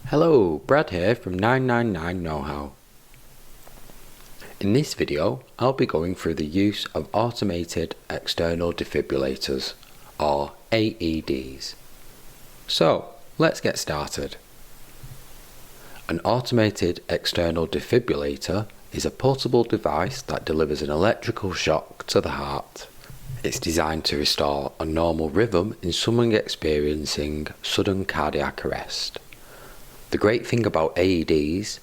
Hello, Brad here from 999 KnowHow. In this video, I'll be going through the use of Automated External Defibrillators, or AEDs. So, let's get started. An Automated External Defibrillator is a portable device that delivers an electrical shock to the heart. It's designed to restore a normal rhythm in someone experiencing sudden cardiac arrest. The great thing about AEDs,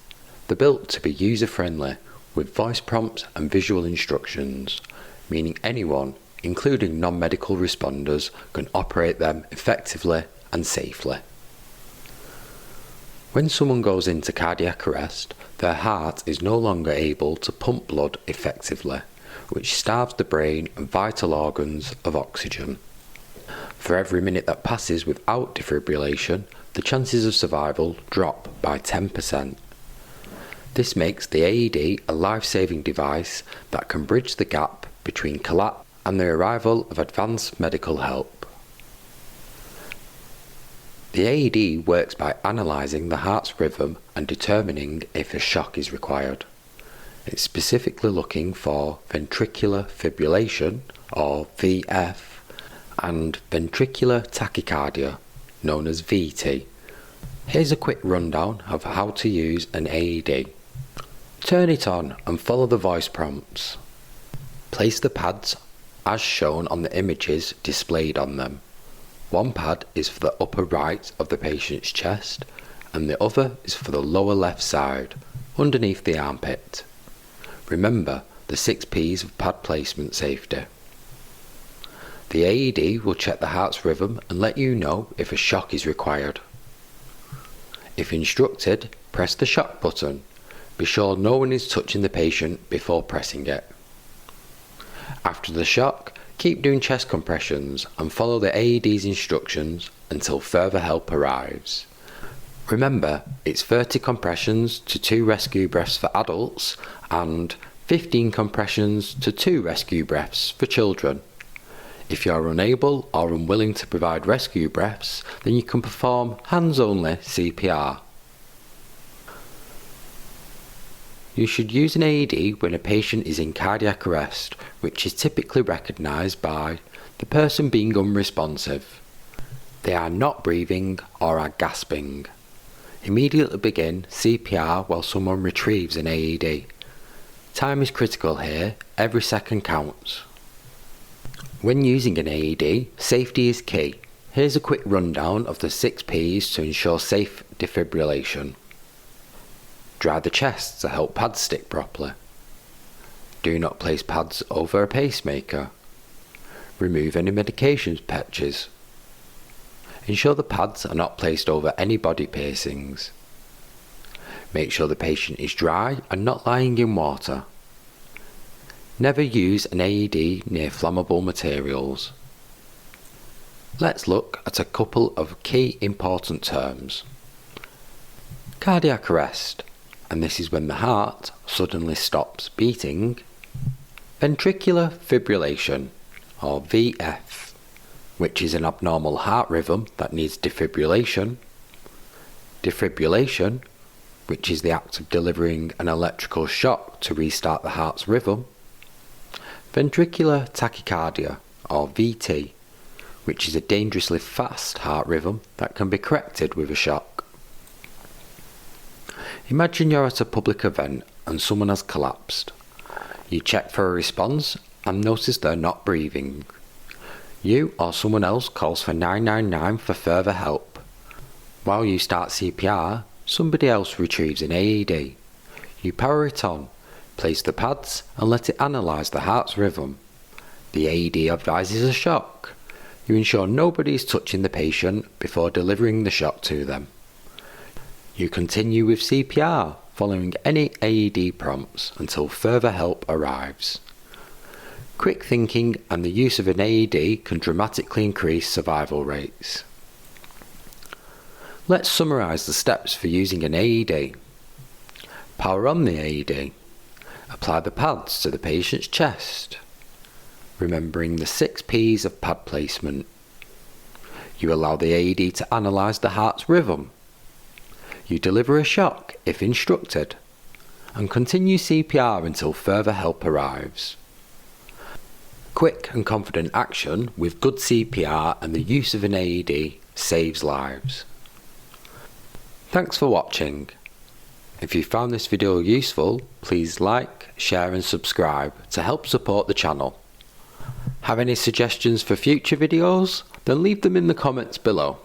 they're built to be user-friendly with voice prompts and visual instructions, meaning anyone, including non-medical responders, can operate them effectively and safely. When someone goes into cardiac arrest, their heart is no longer able to pump blood effectively, which starves the brain and vital organs of oxygen. For every minute that passes without defibrillation, the chances of survival drop by 10%. This makes the AED a life-saving device that can bridge the gap between collapse and the arrival of advanced medical help. The AED works by analysing the heart's rhythm and determining if a shock is required. It's specifically looking for ventricular fibrillation, or VF, and ventricular tachycardia, known as VT. Here's a quick rundown of how to use an AED. Turn it on and follow the voice prompts. Place the pads as shown on the images displayed on them. One pad is for the upper right of the patient's chest and the other is for the lower left side, underneath the armpit. Remember the 6 P's of pad placement safety. The AED will check the heart's rhythm and let you know if a shock is required. If instructed, press the shock button. Be sure no one is touching the patient before pressing it. After the shock, keep doing chest compressions and follow the AED's instructions until further help arrives. Remember, it's 30 compressions to 2 rescue breaths for adults and 15 compressions to 2 rescue breaths for children. If you are unable or unwilling to provide rescue breaths, then you can perform hands-only CPR. You should use an AED when a patient is in cardiac arrest, which is typically recognised by the person being unresponsive. They are not breathing or are gasping. Immediately begin CPR while someone retrieves an AED. Time is critical here, every second counts. When using an AED, safety is key. Here's a quick rundown of the 6 P's to ensure safe defibrillation. Dry the chest to help pads stick properly. Do not place pads over a pacemaker. Remove any medications patches. Ensure the pads are not placed over any body piercings. Make sure the patient is dry and not lying in water. Never use an AED near flammable materials. Let's look at a couple of key important terms. Cardiac arrest, and this is when the heart suddenly stops beating. Ventricular fibrillation, or VF, which is an abnormal heart rhythm that needs defibrillation. Defibrillation, which is the act of delivering an electrical shock to restart the heart's rhythm. Ventricular tachycardia, or VT, which is a dangerously fast heart rhythm that can be corrected with a shock. Imagine you're at a public event and someone has collapsed. You check for a response and notice they're not breathing. You or someone else calls for 999 for further help. While you start CPR, somebody else retrieves an AED. You power it on. Place the pads and let it analyse the heart's rhythm. The AED advises a shock. You ensure nobody is touching the patient before delivering the shock to them. You continue with CPR, following any AED prompts until further help arrives. Quick thinking and the use of an AED can dramatically increase survival rates. Let's summarise the steps for using an AED. Power on the AED. Apply the pads to the patient's chest, remembering the 6 P's of pad placement. You allow the AED to analyse the heart's rhythm. You deliver a shock if instructed, and continue CPR until further help arrives. Quick and confident action with good CPR and the use of an AED saves lives. Thanks for watching. If you found this video useful, please like, share and subscribe to help support the channel. Have any suggestions for future videos? Then leave them in the comments below.